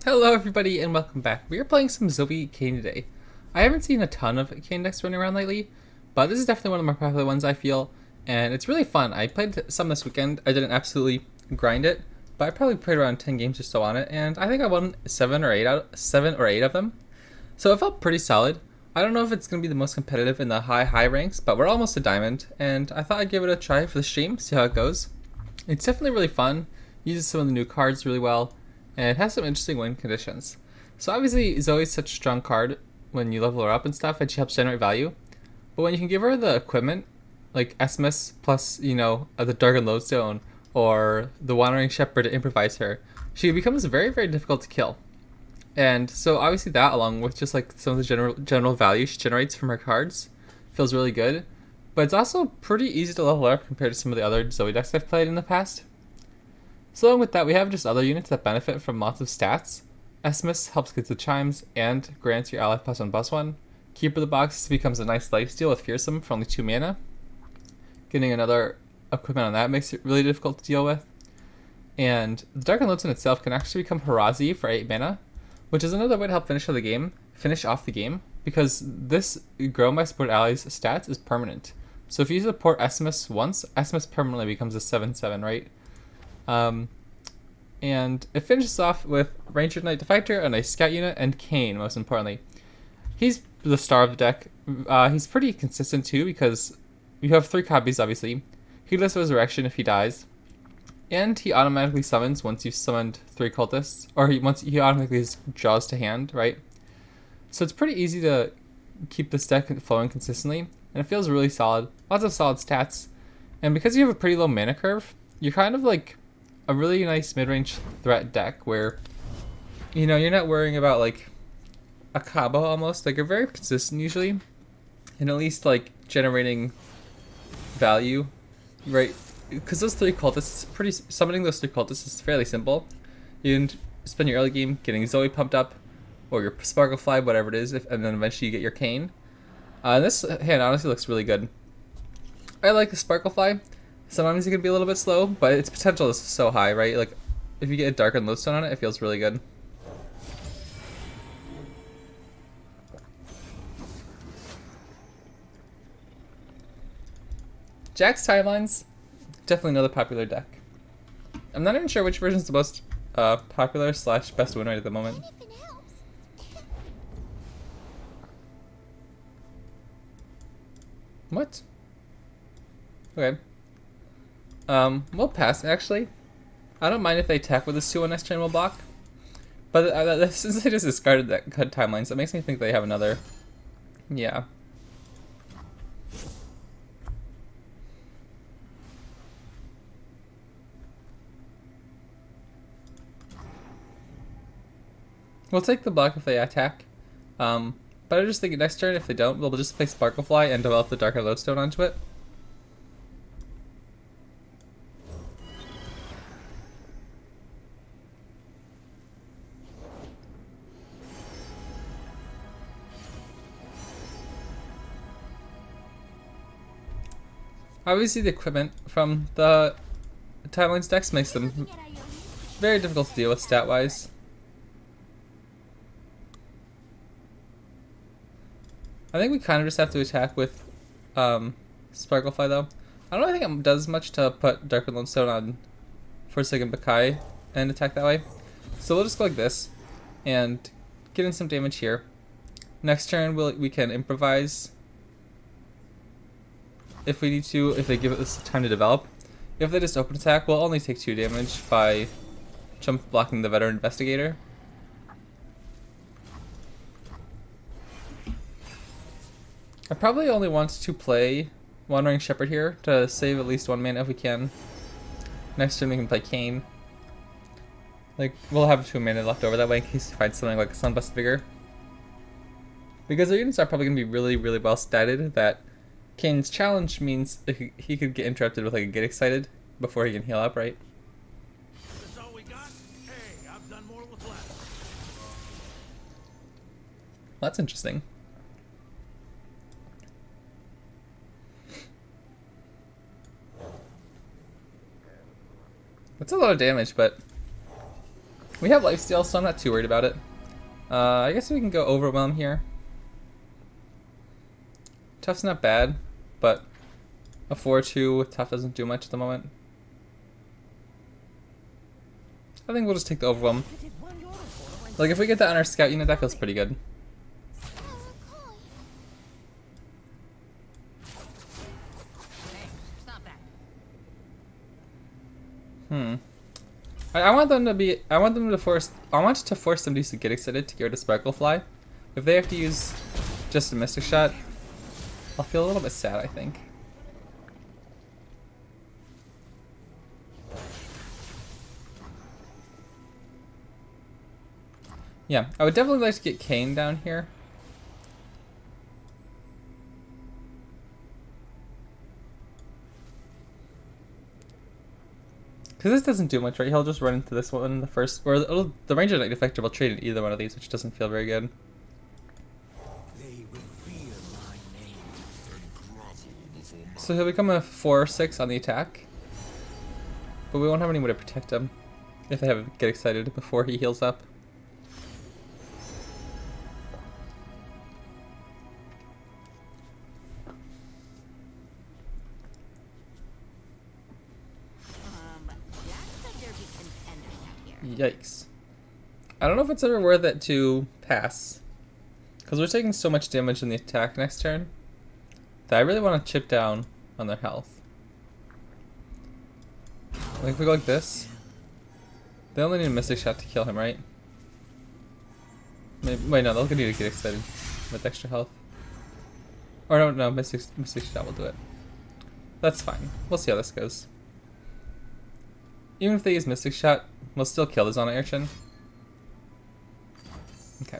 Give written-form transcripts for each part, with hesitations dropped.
Hello everybody and welcome back. We are playing some Zoe Kayn today. I haven't seen a ton of Kayn decks running around lately, but this is definitely one of the more popular ones I feel, and it's really fun. I played some this weekend. I didn't absolutely grind it, but I probably played around 10 games or so on it, and I think I won 7 or 8 of them. So it felt pretty solid. I don't know if it's going to be the most competitive in the high ranks, but we're almost a diamond, and I thought I'd give it a try for the stream, see how it goes. It's definitely really fun, uses some of the new cards really well, and it has some interesting win conditions. So obviously Zoe's such a strong card when you level her up and stuff, and she helps generate value. But when you can give her the equipment, like Esmus plus, the Dargon Lodestone, or the Wandering Shepherd to improvise her, she becomes very, very difficult to kill. And so obviously that, along with just like some of the general value she generates from her cards, feels really good. But it's also pretty easy to level up compared to some of the other Zoe decks I've played in the past. So along with that, we have just other units that benefit from lots of stats. Esmus helps get the chimes and grants your ally +1/+1. Keeper of the Box becomes a nice lifesteal with Fearsome for only 2 mana. Getting another equipment on that makes it really difficult to deal with. And the Dark Lodestone itself can actually become Harazi for 8 mana, which is another way to help finish off the game, because this grown by support allies stats is permanent. So if you support Esmus once, Esmus permanently becomes a 7/7, right? And it finishes off with Ranger Knight the Fighter, a nice scout unit, and Kayn, most importantly. He's the star of the deck. He's pretty consistent too, because you have 3 copies, obviously. Heedless Resurrection if he dies, and he automatically summons once you've summoned 3 cultists, or he automatically draws to hand, right? So it's pretty easy to keep this deck flowing consistently, and it feels really solid. Lots of solid stats, and because you have a pretty low mana curve, you're kind of like a really nice mid-range threat deck where, you're not worrying about like a combo almost. Like, you're very consistent usually, and at least like generating value, right? Because those 3 cultists, summoning those 3 cultists is fairly simple. You can spend your early game getting Zoe pumped up, or your Sparklefly, whatever it is, and then eventually you get your Kayn. And this hand honestly looks really good. I like the Sparklefly. Sometimes it can be a little bit slow, but its potential is so high, right? Like, if you get a Dark Lodestone on it, it feels really good. Jayce Timelines, definitely another popular deck. I'm not even sure which version is the most popular / best win rate at the moment. What? Okay. We'll pass, actually. I don't mind if they attack with this 2-1 next turn, we'll block. But since they just discarded that cut timelines, that makes me think they have another. Yeah. We'll take the block if they attack. But I just think next turn, if they don't, we'll just play Sparklefly and develop the Darker Lodestone onto it. Obviously, the equipment from the Timelines decks makes them very difficult to deal with stat-wise. I think we kind of just have to attack with Sparklefly, though. I don't think it does much to put Dark Lodestone on Forsaken Bakai and attack that way. So we'll just go like this and get in some damage here. Next turn, we can improvise if we need to, if they give it this time to develop. If they just open attack, we'll only take 2 damage by jump blocking the Veteran Investigator. I probably only want to play Wandering Shepherd here to save at least 1 mana if we can. Next turn we can play Kayn. Like, we'll have 2 mana left over that way in case you find something like a Sunblessed Vigor. Because our units are probably going to be really, really well statted, that Kayn's challenge means he could get interrupted with like a Get Excited before he can heal up, right? That's all we got? Hey, I've done more with less. Well, that's interesting. That's a lot of damage, but We have lifesteal, so I'm not too worried about it. I guess we can go Overwhelm here. Tough's not bad, but a 4-2 with Tough doesn't do much at the moment. I think we'll just take the Overwhelm. Like, if we get that on our scout unit, that feels pretty good. I want them to be. I want them to force. I want to force them to use the Get Excited to get rid of Sparklefly. If they have to use just a Mystic Shot, I'll feel a little bit sad, I think. Yeah, I would definitely like to get Kayn down here. Because this doesn't do much, right? He'll just run into this one in the first, or the Ranger Knight Defector will trade in either one of these, which doesn't feel very good. So he'll become a 4/6 on the attack, but we won't have anyone to protect him if they have Get Excited before he heals up. Yikes. I don't know if it's ever worth it to pass, because we're taking so much damage in the attack next turn that I really want to chip down on their health. Like if we go like this, they only need a Mystic Shot to kill him, right? Maybe, wait, no, they'll need to Get Excited with extra health. Or no, Mystic Shot will do it. That's fine. We'll see how this goes. Even if they use Mystic Shot, we'll still kill the Zona Urchin. Okay.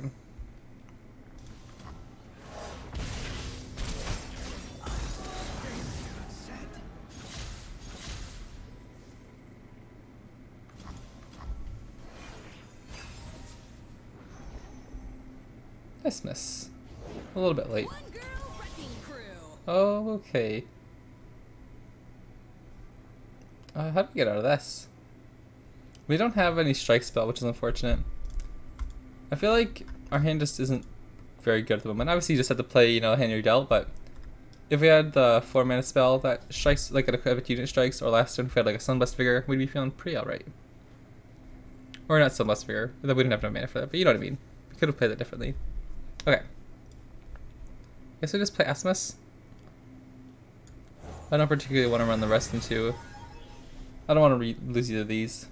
Nice miss. A little bit late. Oh, okay. How do we get out of this? We don't have any strike spell, which is unfortunate. I feel like our hand just isn't very good at the moment. Obviously, you just have to play, you know, hand you're dealt, but if we had the 4-mana spell that strikes, like an equipped unit strikes, or last turn if we had like a Sunblessed Vigor, we'd be feeling pretty alright. Or not Sunblessed Vigor, we didn't have no mana for that, but you know what I mean. We could have played it differently. Okay. Guess we just play Asmus. I don't particularly want to run the rest into. I don't want to lose either of these.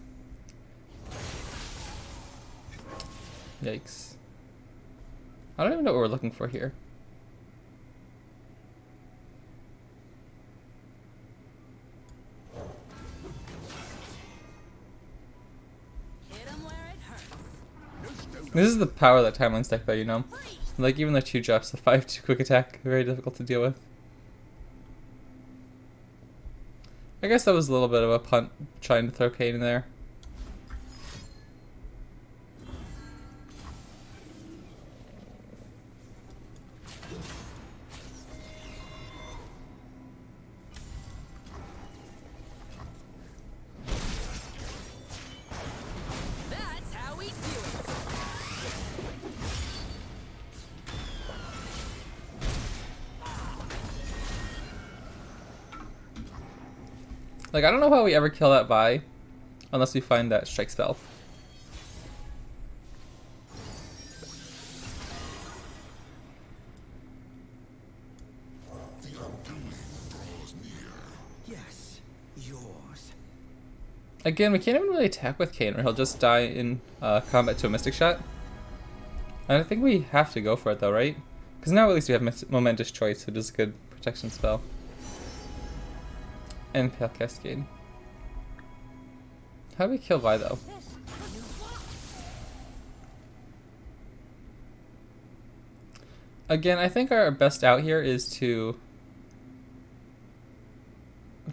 Yikes. I don't even know what we're looking for here. This is the power of that Timelines deck though, you know? Like even the 2 drops, the 5/2 quick attack, very difficult to deal with. I guess that was a little bit of a punt trying to throw Kayn in there. That's how we do it. Like I don't know how we ever kill that Vi, unless we find that strike spell. Yes, yours. Again, we can't even really attack with Kayn, or he'll just die in combat to a Mystic Shot. And I think we have to go for it though, right? Because now at least we have Momentous Choice, which is a good protection spell. And Pale Cascade. How do we kill Vi though? Again, I think our best out here is to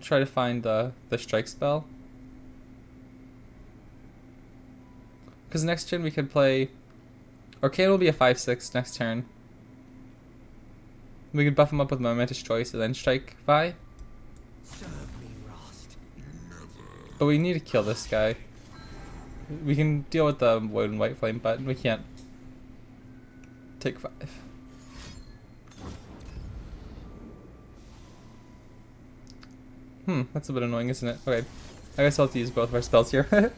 try to find the strike spell. Because next turn we could play, or Kayn will be a 5/6 next turn. We could buff him up with Momentous Choice and then strike Vi. Serve me, Rost. But we need to kill this guy. We can deal with the Void and White Flame, but we can't take 5. That's a bit annoying, isn't it? Okay. I guess I'll have to use both of our spells here.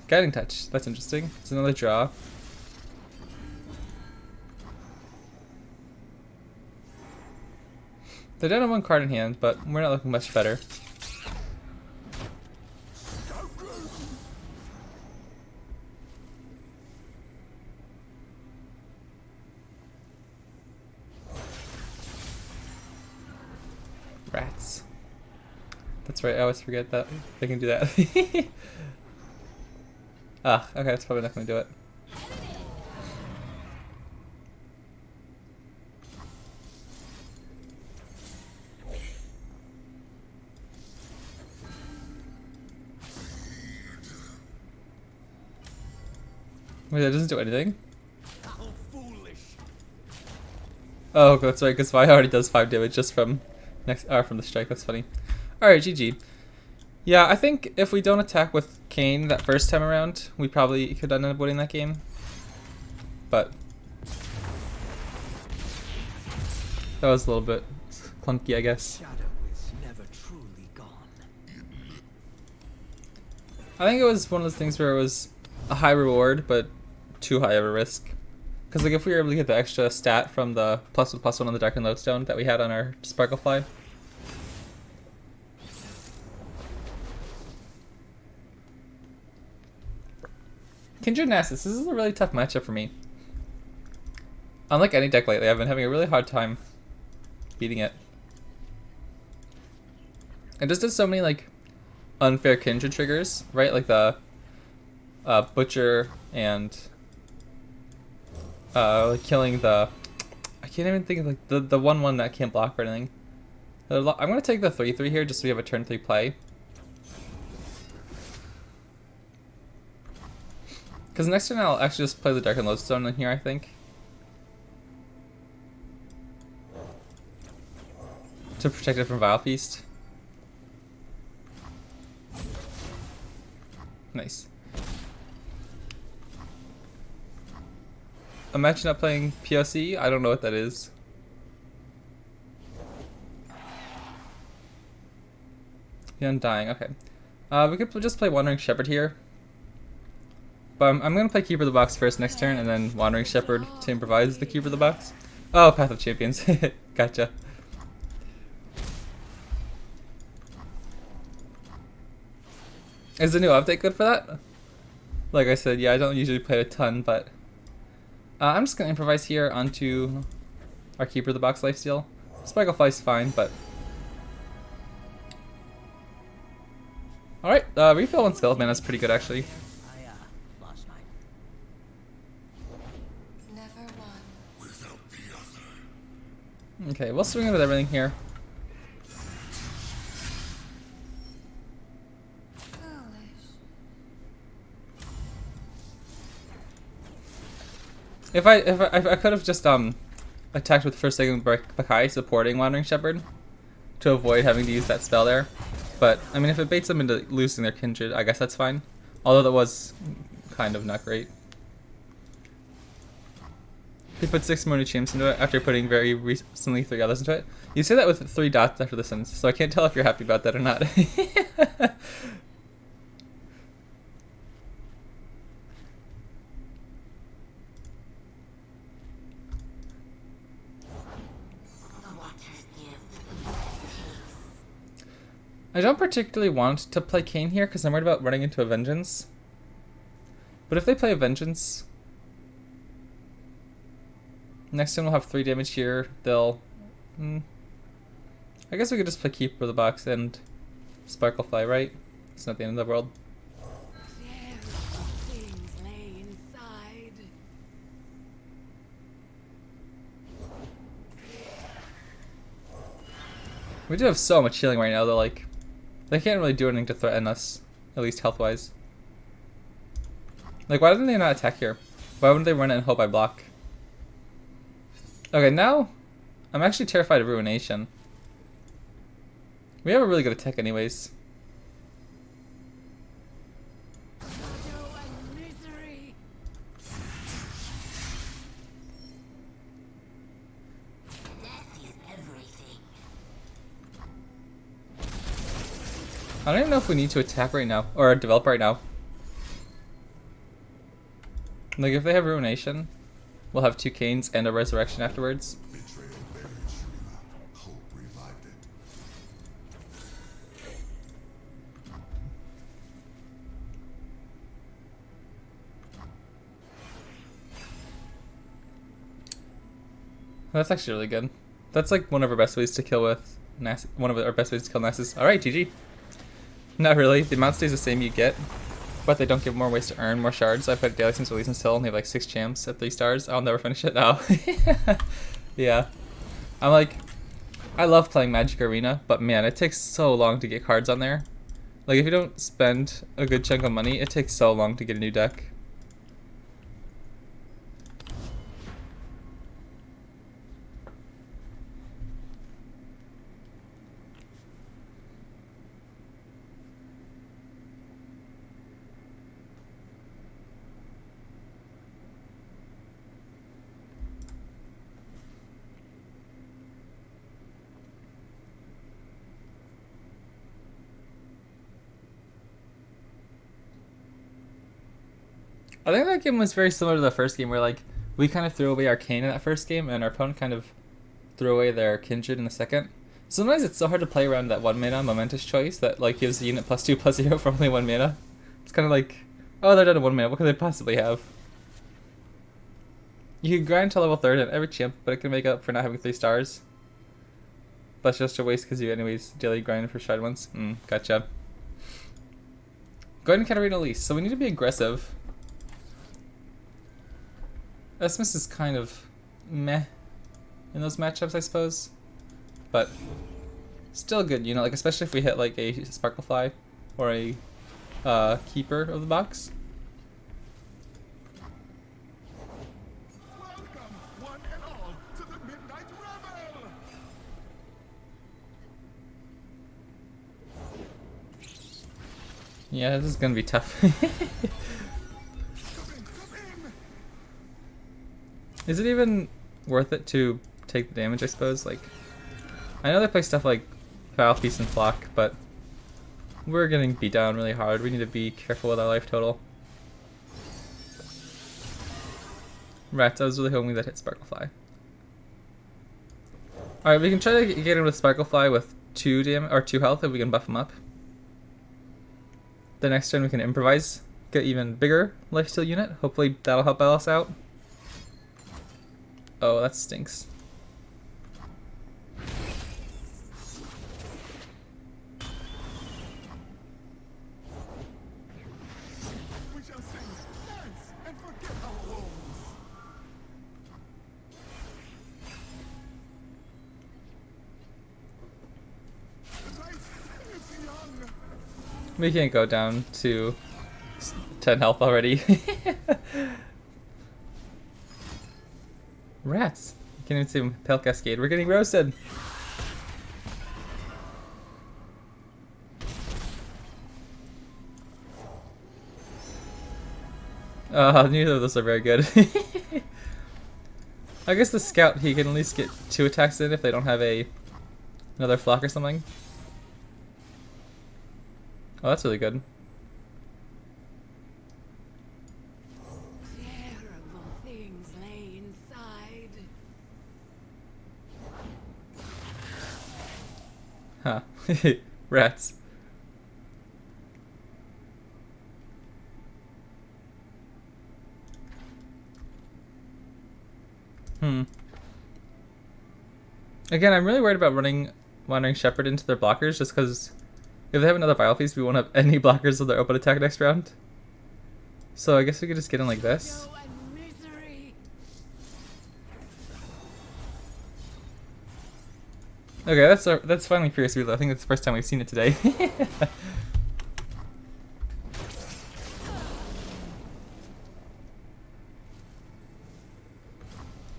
Guiding Touch. That's interesting. It's another draw. They're down to 1 card in hand, but we're not looking much better. Rats. That's right, I always forget that they can do that. Okay, that's probably not going to do it. Wait, that doesn't do anything? How foolish. Oh, that's right, because Vi already does 5 damage just from from the strike. That's funny. Alright, GG. Yeah, I think if we don't attack with Kayn that first time around, we probably could end up winning that game. But that was a little bit clunky, I guess. Shadow is never truly gone. I think it was one of those things where it was a high reward, but too high of a risk. Because like if we were able to get the extra stat from the +1/+1 on the Dark and Lodestone that we had on our Sparklefly. Kindred-Nasus, this is a really tough matchup for me. Unlike any deck lately, I've been having a really hard time beating it. It just does so many like unfair Kindred triggers, right? Like the Butcher and like killing the... I can't even think of like the 1/1 that can't block or anything. I'm gonna take the 3/3 here just so we have a turn 3 play. Because next turn I'll actually just play the Dark and Lodestone in here, I think. To protect it from Vile Feast. Nice. Imagine not playing POC? I don't know what that is. The Undying, okay. We could just play Wandering Shepherd here. But I'm going to play Keeper of the Box first next turn, and then Wandering Shepherd to improvise the Keeper of the Box. Oh, Path of Champions. Gotcha. Is the new update good for that? Like I said, yeah, I don't usually play a ton, but... I'm just going to improvise here onto our Keeper of the Box lifesteal. Sparklefly's fine, but... Alright, refill on Skeleton Man is pretty good, actually. Lost mine. Never one. Without the other. Okay, we'll swing it with everything here. Foolish. If I could have just attacked with First Second Bakai supporting Wandering Shepherd to avoid having to use that spell there. But I mean, if it baits them into losing their Kindred, I guess that's fine. Although that was kind of not great. He put 6 more new champs into it after putting very recently 3 others into it. You say that with 3 dots after the sentence, so I can't tell if you're happy about that or not. I don't particularly want to play Kayn here because I'm worried about running into a Vengeance. But if they play a Vengeance, next turn we'll have 3 damage here. They'll... I guess we could just play Keeper of the Box and Sparklefly, right? It's not the end of the world. Things lay inside. We do have so much healing right now, though, like... They can't really do anything to threaten us, at least health-wise. Like, why didn't they not attack here? Why wouldn't they run it and hope I block? Okay, now I'm actually terrified of Ruination. We have a really good attack anyways. Shadow I don't even know if we need to attack right now, or develop right now. Like, if they have Ruination, we'll have 2 Kayns and a Resurrection afterwards. Betrayal buried Shrima. Hope revived it. That's actually really good. That's like one of our best ways to kill with one of our best ways to kill Nasus. Alright, GG. Not really. The amount stays the same you get, but they don't give more ways to earn more shards. I've played daily since release until and they have like 6 champs at 3 stars. I'll never finish it now. Yeah. I'm like, I love playing Magic Arena, but man, it takes so long to get cards on there. Like, if you don't spend a good chunk of money, it takes so long to get a new deck. I think that game was very similar to the first game, where like we kind of threw away our Kayn in that first game, and our opponent kind of threw away their Kindred in the second. Sometimes it's so hard to play around that 1 mana momentous choice that like gives the unit +2/+0 for only 1 mana. It's kind of like, oh, they're down to 1 mana. What could they possibly have? You can grind to level 3rd in every champ, but it can make up for not having 3 stars. But it's just a waste because you anyways daily grind for shard ones. Gotcha. Go ahead and Katarina Elise. So we need to be aggressive. Esmus is kind of meh in those matchups, I suppose, but still good, you know, like especially if we hit like a Sparklefly or a Keeper of the Box. Welcome, one and all, to the Midnight Revel! Yeah, this is gonna be tough. Come in, come in! Is it even worth it to take the damage, I suppose? Like, I know they play stuff like Foul, Feast, and Flock, but we're getting beat down really hard. We need to be careful with our life total. Rats, I was really hoping that hit Sparklefly. Alright, we can try to get him with Sparklefly with 2 damage or 2 health if we can buff him up. The next turn we can improvise, get even bigger lifesteal unit. Hopefully that'll help us out. Oh, that stinks. We shall sing, dance, and forget our woes. The night is young. We can't go down to 10 health already. Rats. You can't even see Pale Cascade. We're getting roasted. Neither of those are very good. I guess the Scout, he can at least get 2 attacks in if they don't have another Flock or something. Oh, that's really good. Terrible things lay inside. Huh. Rats. Again, I'm really worried about running Wandering Shepherd into their blockers, just because if they have another Vile Feast, we won't have any blockers of their open attack next round. So I guess we could just get in like this. Go and misery. Okay, that's finally Furious Wheeler. I think that's the first time we've seen it today.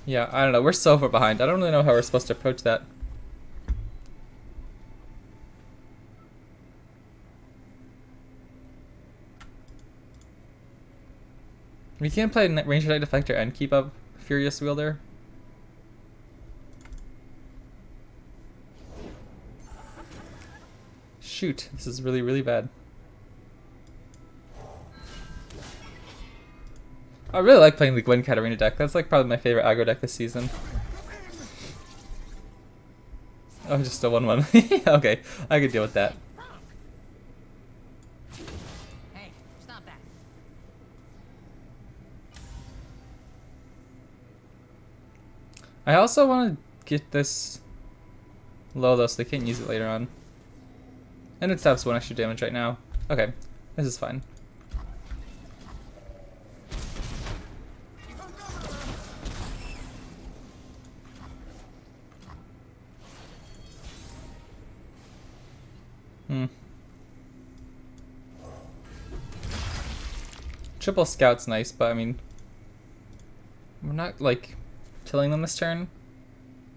Yeah, I don't know. We're so far behind. I don't really know how we're supposed to approach that. We can't play Ranger Knight Deflector and keep up Furious Wielder. shoot, this is really, really bad. I really like playing the Gwen Katarina deck. That's like probably my favorite aggro deck this season. Oh, just a 1-1. Okay, I could deal with that. Hey, stop that. I also want to get this low though so they can't use it later on. And it stops 1 extra damage right now. Okay, this is fine. Triple scout's nice, but I mean, we're not like killing them this turn,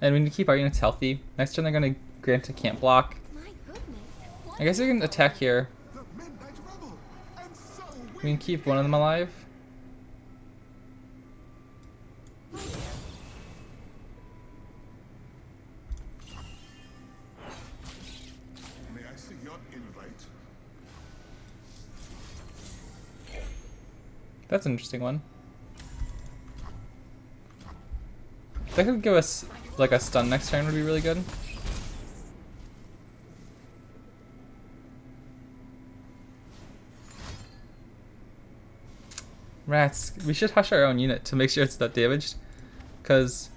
and we need to keep our units healthy. Next turn they're gonna grant a can't block. My goodness. I guess we can attack here. The Midnight Rebel, and so We can keep one of them alive. May I see your invite? That's an interesting one. That could give us like a stun next turn would be really good. Rats. We should hush our own unit to make sure it's not damaged. Cause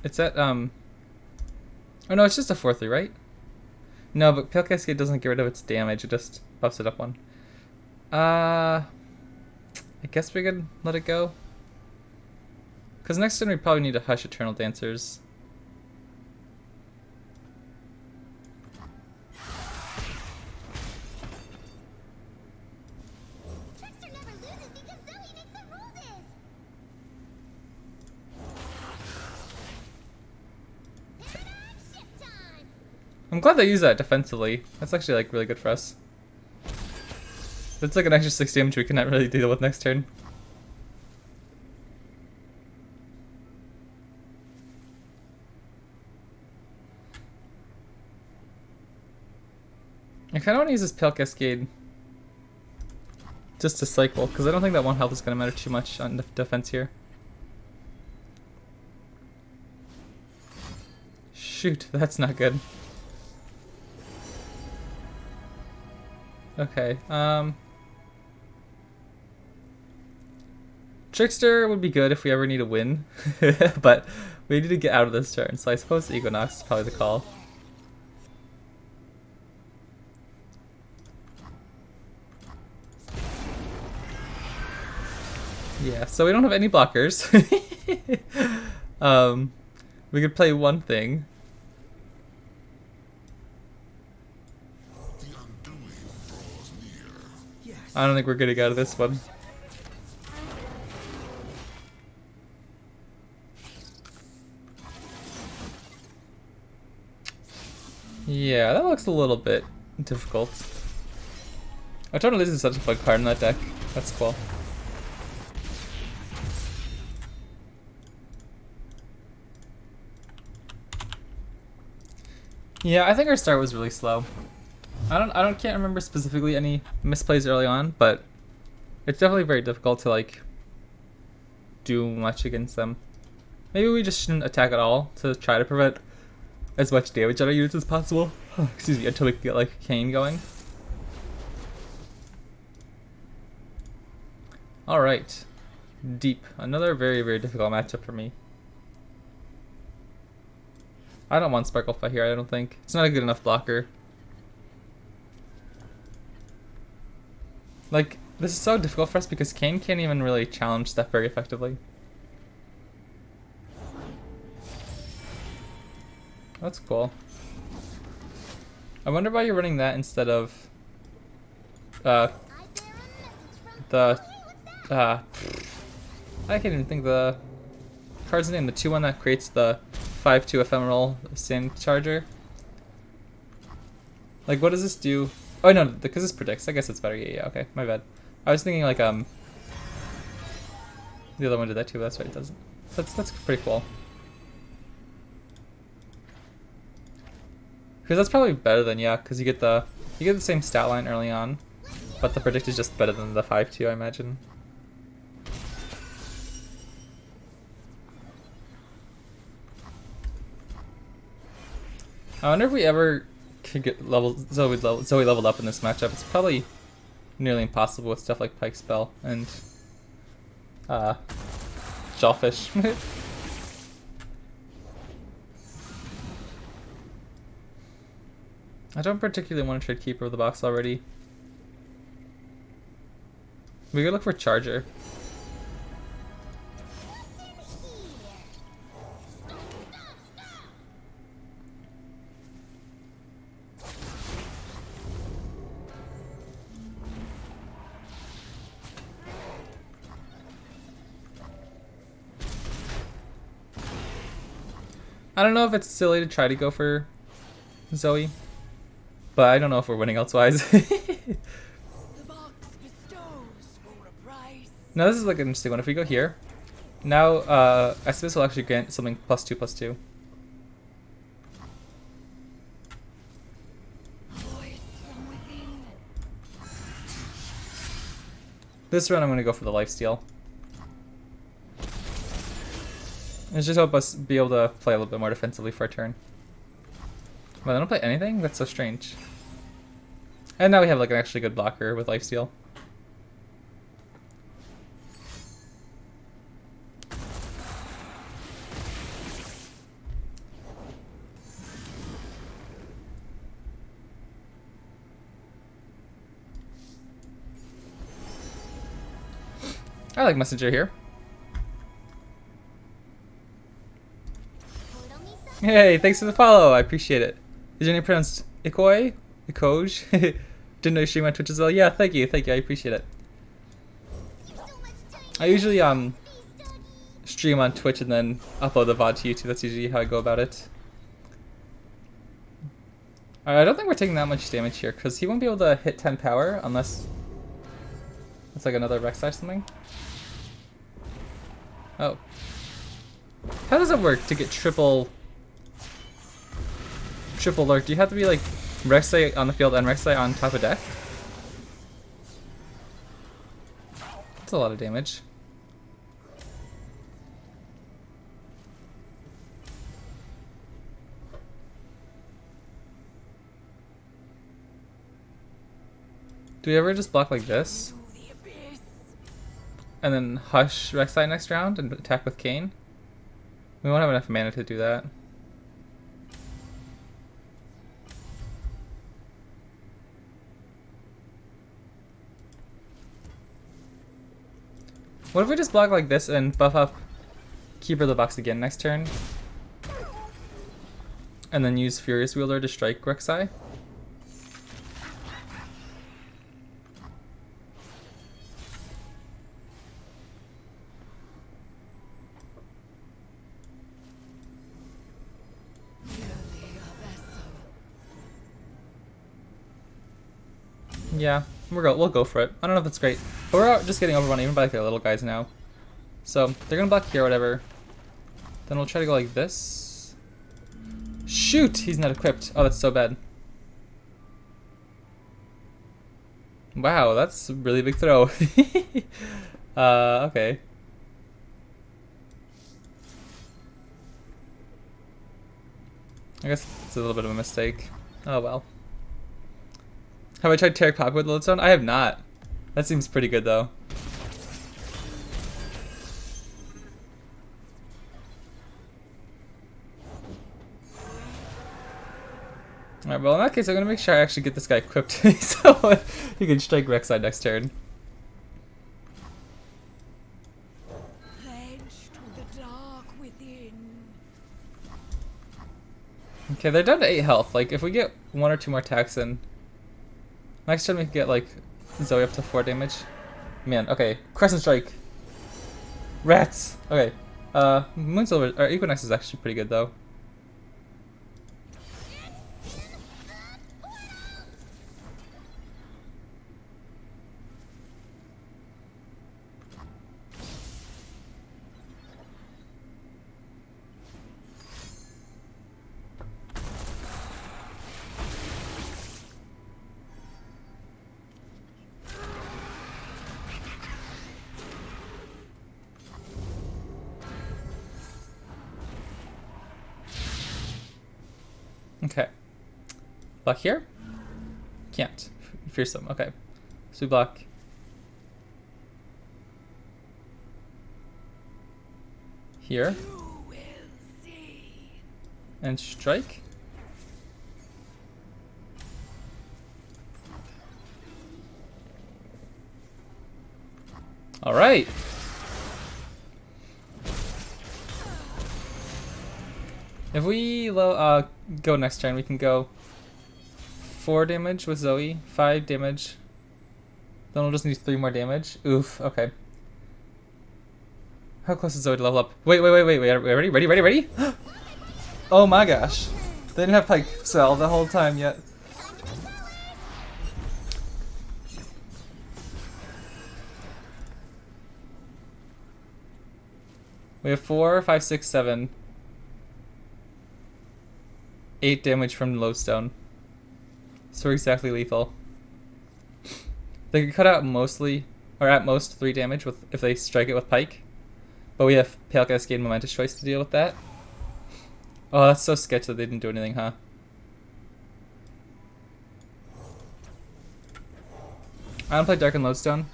it's at oh no, it's just a 4/3, right? No, but Pale Cascade doesn't get rid of its damage, it just buffs it up 1. I guess we could let it go. Because next turn we probably need to hush Eternal Dancers. Trickster never loses because Zoe makes the rules. Paradigm shift time. I'm glad they use that defensively. That's actually like really good for us. That's like an extra 6 damage we cannot really deal with next turn. I kind of want to use this Pale Cascade just to cycle, because I don't think that 1 health is going to matter too much on defense here. Shoot, that's not good. Okay, Trickster would be good if we ever need a win, but we need to get out of this turn, so I suppose Equinox is probably the call. Yeah, so we don't have any blockers. We could play one thing. The undoing draws near. Yes. I don't think we're getting out of this one. Yeah, that looks a little bit difficult. Eternal Dancers is such a fun card in that deck. That's cool. Yeah, I think our start was really slow. Can't remember specifically any misplays early on, but it's definitely very difficult to like do much against them. Maybe we just shouldn't attack at all to try to prevent as much damage on our units as possible. Excuse me, until we can get like Kayn going. Alright. Deep. Another very, very difficult matchup for me. I don't want Sparklefy here, I don't think. It's not a good enough blocker. Like, this is so difficult for us because Kayn can't even really challenge stuff very effectively. That's cool. I wonder why you're running that instead of I can't even think the card's name, the 2-1 that creates the 5/2 ephemeral sand charger. Like, what does this do? Oh no, because this predicts. I guess it's better. Yeah, okay, my bad. I was thinking like the other one did that too. But that's right, it doesn't. That's pretty cool. Because that's probably better than because you get the same stat line early on, but the predict is just better than the 5-2, I imagine. I wonder if we ever could get Zoe leveled up in this matchup. It's probably nearly impossible with stuff like Pike Spell and Jawfish. I don't particularly want to trade Keeper of the Box already. We could look for Charger. I don't know if it's silly to try to go for Zoe, but I don't know if we're winning elsewise. The box bestows for a price. Now this is like an interesting one. If we go here, now I suppose we'll actually grant something +2/+2. Voice from within. This round I'm going to go for the lifesteal. Let's just help us be able to play a little bit more defensively for a turn. Well, they don't play anything? That's so strange. And now we have like an actually good blocker with lifesteal. I like Messenger here. Hey, thanks for the follow. I appreciate it. Is your name pronounced Ikoi? Ikoj? Didn't know you stream on Twitch as well. Yeah, thank you. I appreciate it. I usually stream on Twitch and then upload the VOD to YouTube. That's usually how I go about it. Alright, I don't think we're taking that much damage here because he won't be able to hit 10 power unless it's like another Rek'Sai or something. Oh. How does it work to get triple lurk? Do you have to be like Rek'Sai on the field and Rek'Sai on top of deck? That's a lot of damage. Do we ever just block like this? And then hush Rek'Sai next round and attack with Kayn? We won't have enough mana to do that. What if we just block like this and buff up Keeper of the Box again next turn? And then use Furious Wielder to strike Rek'Sai? Yeah, we'll go for it. I don't know if it's great, but we're just getting overrun even by like their little guys now. So they're gonna block here, whatever. Then we'll try to go like this. Shoot, he's not equipped. Oh, that's so bad. Wow, that's a really big throw. Okay. I guess it's a little bit of a mistake. Oh well. Have I tried Tarek Pop with Lodestone? I have not. That seems pretty good though. Alright, well in that case I'm gonna make sure I actually get this guy equipped so he can strike Rek'Sai next turn. Okay, they're down to 8 health. Like if we get 1 or 2 more attacks in, next turn we can get like Zoe up to 4 damage. Man, okay. Crescent Strike. Rats! Okay. Moonsilver or Equinox is actually pretty good though. Okay. Block here? Can't. Fearsome. Okay. So we block. Here. You will see. And strike. Alright. If we go next turn, we can go 4 damage with Zoe, 5 damage. Then we'll just need 3 more damage. Oof, okay. How close is Zoe to level up? Wait, ready? Oh my gosh. They didn't have Pike Spell the whole time yet. We have 4, 5, 6, 7. 8 damage from Lowstone. So we're exactly lethal. They could cut out mostly, or at most 3 damage with if they strike it with Pike. But we have Pale Cascade and Momentous Choice to deal with that. Oh, that's so sketchy that they didn't do anything, huh? I don't play Dark and Lodestone.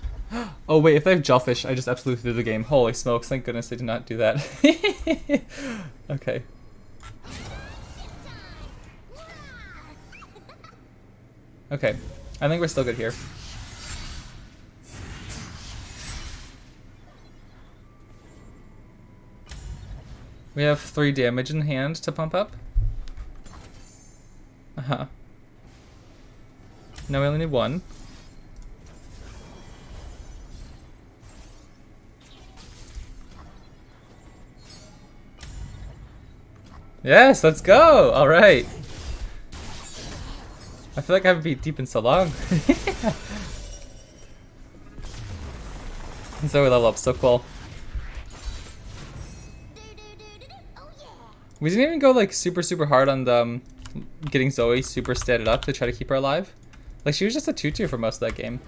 Oh wait, if they have Jellyfish, I just absolutely threw the game. Holy smokes, thank goodness they did not do that. Okay. Okay, I think we're still good here. We have 3 damage in hand to pump up. Uh-huh. Now we only need 1. Yes, let's go! Alright. I feel like I haven't been deep in so long. And so we level up, so cool. We didn't even go like super hard on the getting Zoe super statted up to try to keep her alive. Like she was just a 2/2 for most of that game.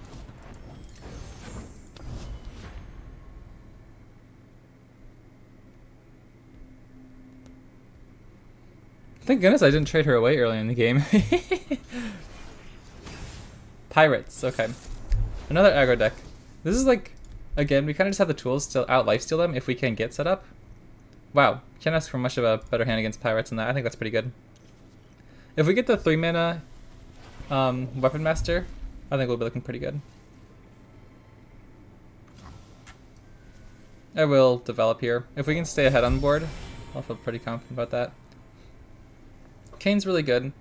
Thank goodness I didn't trade her away early in the game. Pirates, okay. Another aggro deck. This is like, again, we kind of just have the tools to out lifesteal them if we can get set up. Wow, can't ask for much of a better hand against pirates than that. I think that's pretty good. If we get the 3 mana Weapon Master, I think we'll be looking pretty good. I will develop here. If we can stay ahead on board, I'll feel pretty confident about that. Kayn's really good.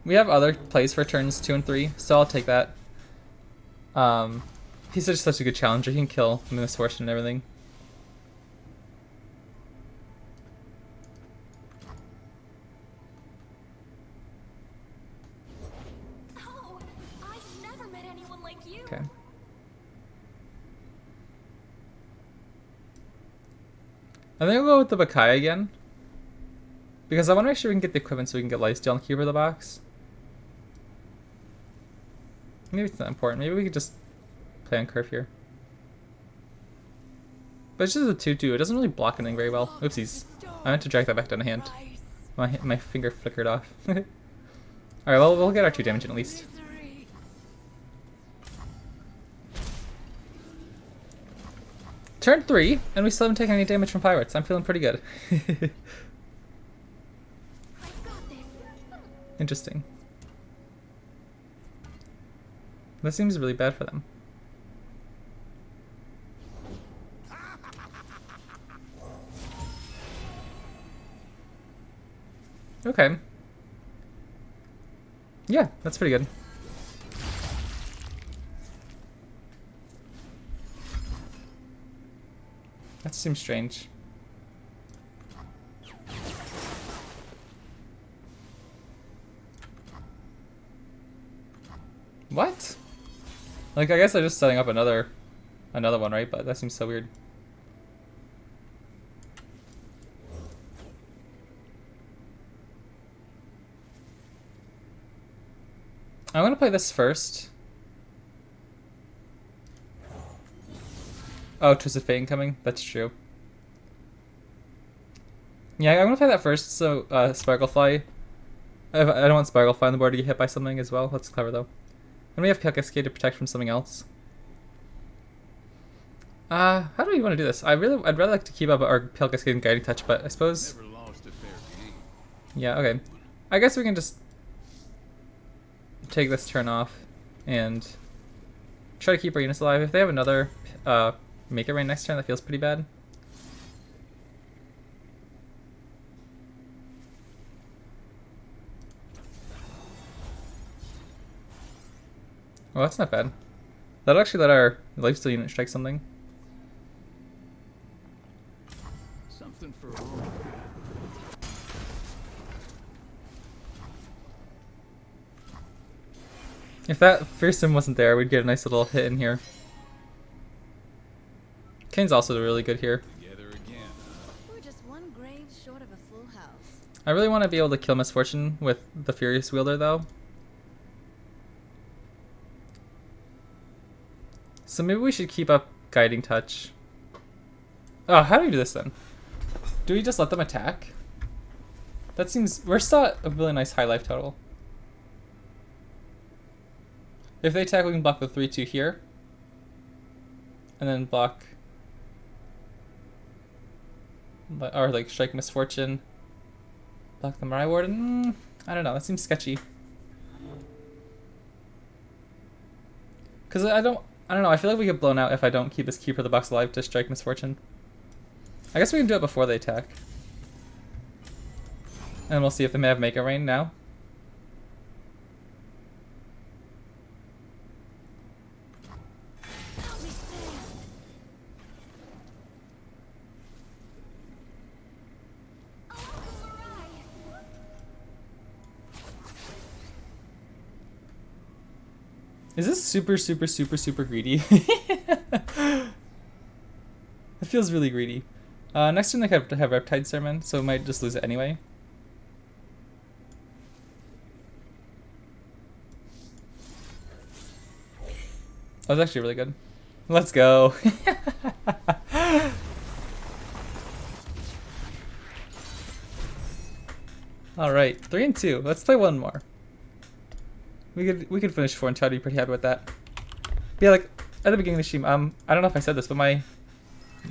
We have other plays for turns 2 and 3, so I'll take that. He's just such a good challenger. He can kill Misfortune and everything. Oh, I've never met anyone like you. Okay. I think I'll go with the Bakai again. Because I want to make sure we can get the equipment so we can get lifesteal and keep her the box. Maybe it's not important. Maybe we could just play on curve here. But it's just a 2/2. It doesn't really block anything very well. Oopsies. I meant to drag that back down to hand. My finger flickered off. Alright, well, we'll get our 2 damage in at least. Turn 3, and we still haven't taken any damage from pirates. I'm feeling pretty good. Interesting. That seems really bad for them. Okay. Yeah, that's pretty good. That seems strange. What? Like, I guess they're just setting up another one, right? But that seems so weird. I'm gonna play this first. Oh, Twisted Fate incoming? That's true. Yeah, I'm gonna play that first, so Sparklefly I don't want Sparkle Fly on the board to get hit by something as well. That's clever though. And we have Pale Cascade to protect from something else. How do we want to do this? I'd rather like to keep up our Pale Cascade and Guiding Touch, but I suppose... Never lost a fair game. Yeah, okay. I guess we can just take this turn off and try to keep our units alive. If they have another Make It Rain next turn, that feels pretty bad. Well, that's not bad. That'll actually let our lifesteal unit strike something. Something for all. If that Fearsome wasn't there, we'd get a nice little hit in here. Kayn's also really good here. Together again. We're just one grave short of a full house. I really want to be able to kill Misfortune with the Furious Wielder though. So maybe we should keep up Guiding Touch. Oh, how do we do this then? Do we just let them attack? That seems... We're still at a really nice high life total. If they attack, we can block the 3-2 here. And then block... Or like strike Misfortune. Block the Mirai Warden. I don't know, that seems sketchy. Because I don't know, I feel like we get blown out if I don't keep this Keeper of the Box alive to strike Misfortune. I guess we can do it before they attack. And we'll see if they may have Make It Rain now. Is this super, super, super, super greedy? It feels really greedy. Next turn they have to have Reptide Sermon, so we might just lose it anyway. That was actually really good. Let's go. Alright, 3 and 2. Let's play one more. We could finish 4 and 2. I'd be pretty happy with that. But yeah, like at the beginning of the stream, I don't know if I said this, but my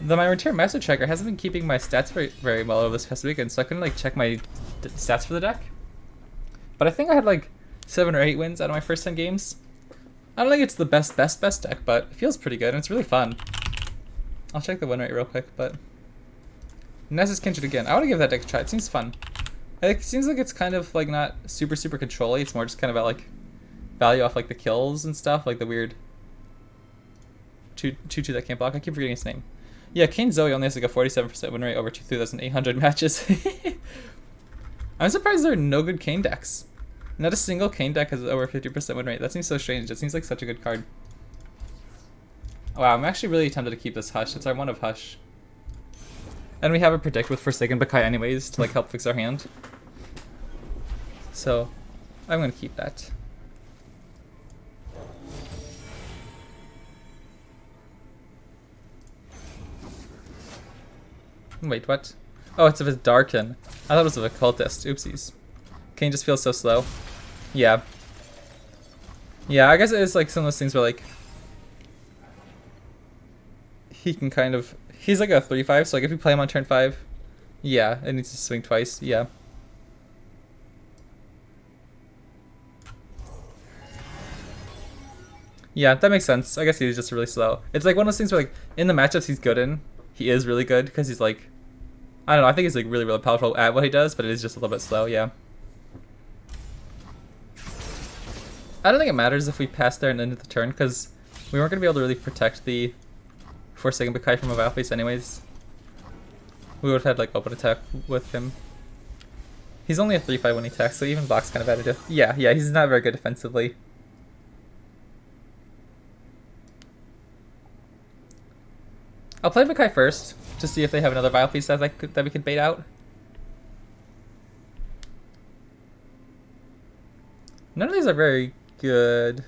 Runeterra Master Tracker hasn't been keeping my stats very well over this past weekend, so I couldn't like check my stats for the deck. But I think I had like 7 or 8 wins out of my first 10 games. I don't think it's the best deck, but it feels pretty good and it's really fun. I'll check the win rate real quick, but Nasus Kindred again. I want to give that deck a try. It seems fun. It seems like it's kind of like not super control-y. It's more just kind of about like value off like the kills and stuff, like the weird 2/2 that can't block. I keep forgetting his name. Yeah, Kayn Zoe only has like a 47% win rate over 2,800 matches. I'm surprised there are no good Kayn decks. Not a single Kayn deck has over 50% win rate. That seems so strange. It seems like such a good card. Wow, I'm actually really tempted to keep this Hush. It's our one of Hush. And we have a Predict with Forsaken Bakai anyways to like help fix our hand. So, I'm gonna keep that. Wait, what? Oh, it's of his Darkin. I thought it was of a Cultist. Oopsies. Kayn just feels so slow. Yeah. Yeah, I guess it is like some of those things where like he can kind of... He's like a 3/5, so like if you play him on turn 5, yeah, it needs to swing twice, yeah. Yeah, that makes sense. I guess he's just really slow. It's like one of those things where like in the matchups he's good in, he is really good because he's like... I don't know, I think he's like really powerful at what he does, but it is just a little bit slow, yeah. I don't think it matters if we pass there and end the turn, because we weren't going to be able to really protect the Forsaken Bakai from a Battle Face anyways. We would have had like open attack with him. He's only a 3/5 when he attacks, so even block's kind of additive. Yeah, he's not very good defensively. I'll play Bakai first, to see if they have another Vile Feast that we could bait out. None of these are very good.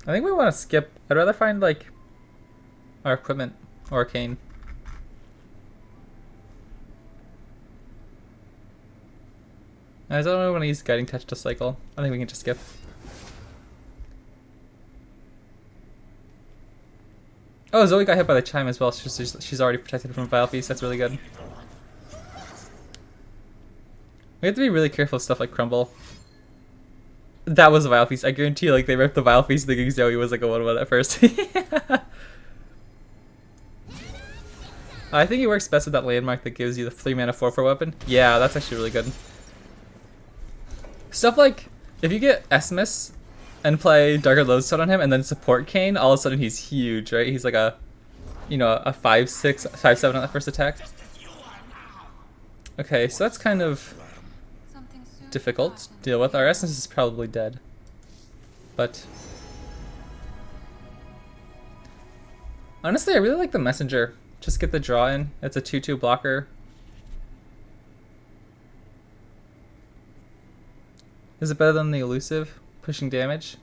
I think we want to skip. I'd rather find like our equipment or Kayn. I don't really want to use Guiding Touch to cycle. I think we can just skip. Oh, Zoe got hit by the chime as well. She's already protected from Vile Feast. That's really good. We have to be really careful of stuff like Crumble. That was a Vile Feast. I guarantee you, like, they ripped the Vile Feast thinking Zoe was like a 1-1 at first. I think it works best with that landmark that gives you the 3 mana 4/4 weapon. Yeah, that's actually really good. Stuff like, if you get Esmus and play Darker Lodestone on him and then support Kayn, all of a sudden he's huge, right? He's like a, you know, a 5/6, 5/7 on that first attack. Okay, so that's kind of difficult to deal with. Our Essence is probably dead. But honestly, I really like the Messenger. Just get the draw in. It's a 2/2 blocker. Is it better than the Elusive? Pushing damage?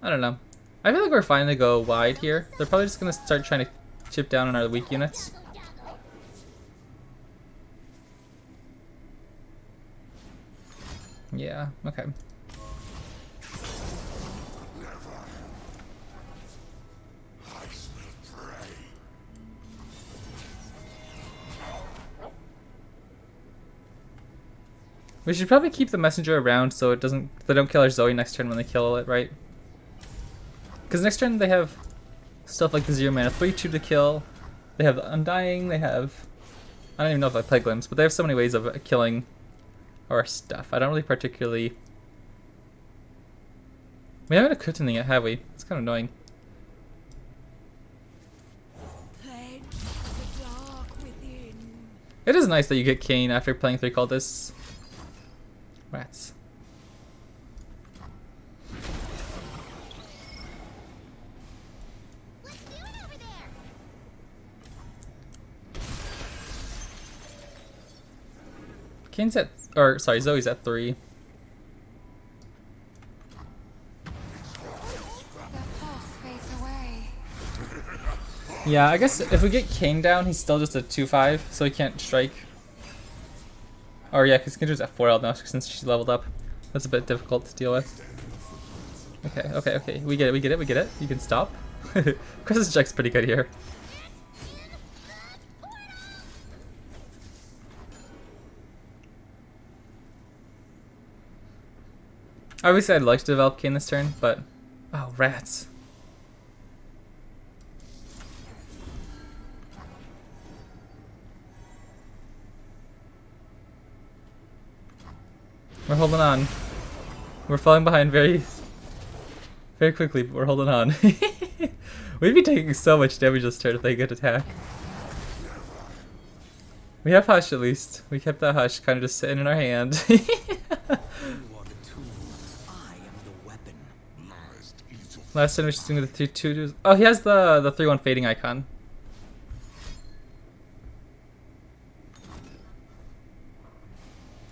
I don't know. I feel like we're fine to go wide here. They're probably just going to start trying to chip down on our weak units. Yeah, okay. We should probably keep the Messenger around so it doesn't, they don't kill our Zoe next turn when they kill it, right? Because next turn they have stuff like the 0 mana 3/2 to kill. They have the Undying. They have, I don't even know if I play Glimpse, but they have so many ways of killing our stuff. I don't really particularly. We haven't equipped anything yet, have we? It's kind of annoying. Pledge the dark within. It is nice that you get Kayn after playing 3 cultists. Rats. What's doing over there? Kayn's at, or sorry, Zoe's at 3. Yeah, I guess if we get Kayn down, he's still just a 2/5, so he can't strike. Or yeah, because Kindred's at 4 now since she leveled up. That's a bit difficult to deal with. Okay, okay, okay. We get it, we get it, we get it. You can stop. Chris's check's pretty good here. Obviously, I'd like to develop Kayn this turn, but oh, rats. We're holding on. We're falling behind very quickly, but we're holding on. We'd be taking so much damage this turn if they get attack. We have Hush at least. We kept that Hush kind of just sitting in our hand. Last turn we should swing with the 2/2. Oh, he has the 3/1 fading icon.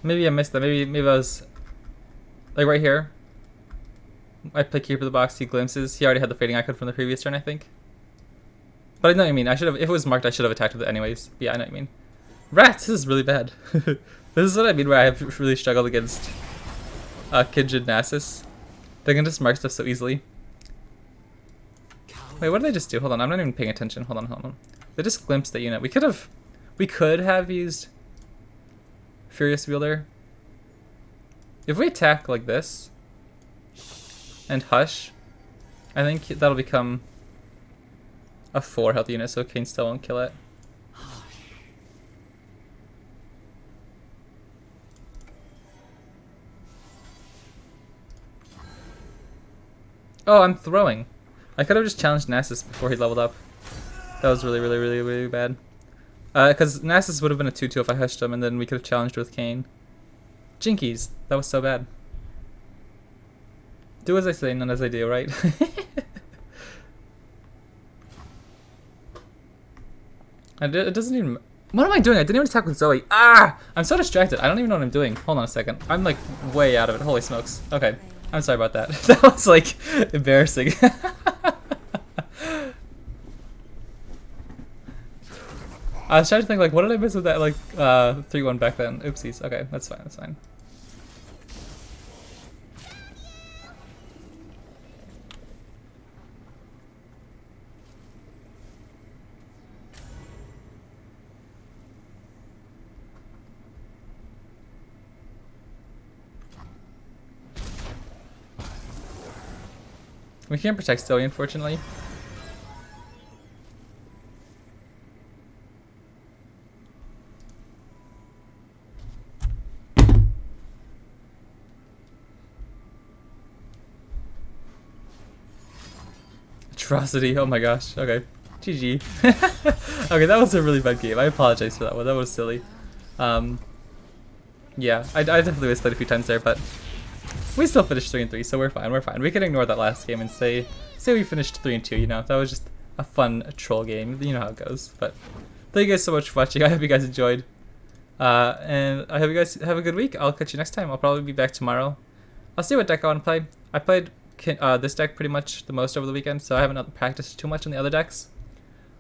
Maybe I missed that. Maybe I was like right here. I play Keeper of the Box. He glimpses. He already had the fading icon from the previous turn, I think. But I know what you mean. I should have. If it was marked, I should have attacked with it anyways. But yeah, I know what you mean. Rats. This is really bad. This is what I mean. Where I have really struggled against Kindred-Nasus. They can just mark stuff so easily. Wait, what did they just do? Hold on. I'm not even paying attention. Hold on. Hold on. They just glimpsed the unit. We could have used Furious Wielder. If we attack like this and Hush, I think that'll become a 4 health unit, so Kayn still won't kill it. Oh, I'm throwing. I could have just challenged Nasus before he leveled up. That was really, really, really, really bad. Because Nasus would have been a 2/2 if I hushed him, and then we could have challenged with Kayn. Jinkies, that was so bad. Do as I say, not as I do, right? It doesn't even... What am I doing? I didn't even attack with Zoe. Ah! I'm so distracted. I don't even know what I'm doing. Hold on a second. I'm like way out of it. Holy smokes. Okay. I'm sorry about that. That was like embarrassing. I was trying to think like, what did I miss with that like 3-1 back then? Oopsies. Okay, that's fine. That's fine. We can't protect Zoe, unfortunately. Atrocity, oh my gosh, okay. GG. Okay, that was a really bad game. I apologize for that one, that was silly. Yeah, I definitely was played a few times there, but we still finished 3-3, so we're fine, we're fine. We can ignore that last game and say we finished 3-2, you know? That was just a fun troll game, you know how it goes. But thank you guys so much for watching, I hope you guys enjoyed. And I hope you guys have a good week. I'll catch you next time. I'll probably be back tomorrow. I'll see what deck I want to play. I played this deck pretty much the most over the weekend, so I haven't practiced too much on the other decks.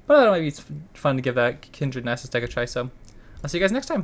But I don't know, maybe it's fun to give that Kindred-Nasus deck a try, so I'll see you guys next time.